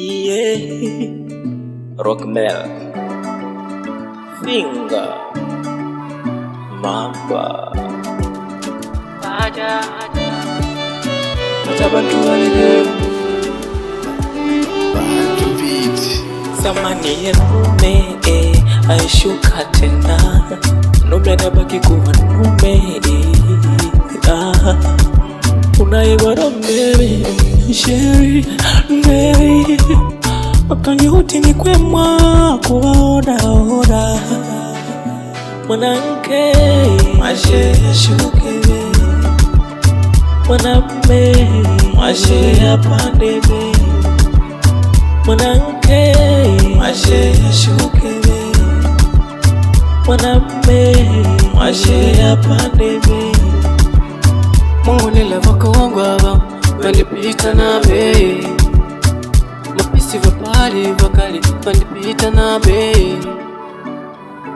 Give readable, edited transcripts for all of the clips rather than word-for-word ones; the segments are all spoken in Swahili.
Yeah, Rockmel, Finger, Mamba, acha bantu walide bantu beat samani yenume aishuka tena nume nabaki kuwa nume unaiwara mbele sheri mbele wakanjuti ni kwema kuwaoda mwanamke mashe shuke mwanamume mashe yapandebe mwanamke mashe shuke mwanamume mashe yapandebe Mungu nilavaka wangu hava Vandipita na bei Mapisi vapari vakali Vandipita na bei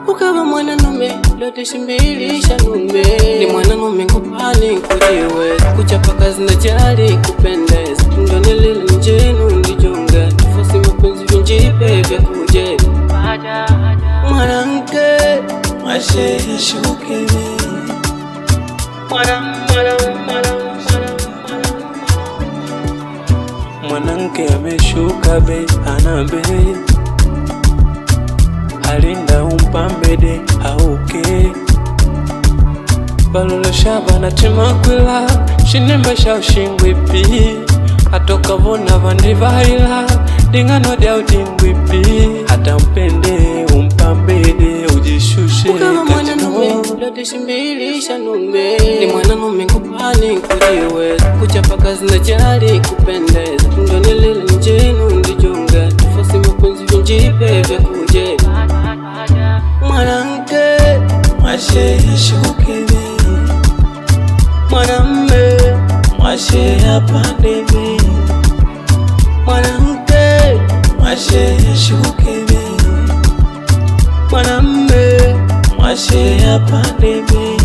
Ukava mwananume Lote shimbilisha nume Ni mwananume kupali kujiwe Kuchapa kazi na jari kupendeza Ndone lile njenu ndijonga Tufosi mapenzi vinjipe vya kuje Mwanamke Mashe shuke Mwanamke ameshuka bei ana bei Halinda umpambede hauke Balolo shaba na timakwila Shinemba shao shingwipi Atoka vona vandivaila Dingano diao dingwipi Hata mpende umpambede ujishushe Ukama mwananume Lote shimbilisha nume Ni mwananume kupali kujiwe Kuchapa kazi na jari kupendeza Ndone lile njenu ndijonga Tufosi mapenzi vinjipe vya kuje Mwanamke Mashe shuke mwanamume Mashe yapandebe Mwanamke Mashe shuke mwanamume Mashe yapandebe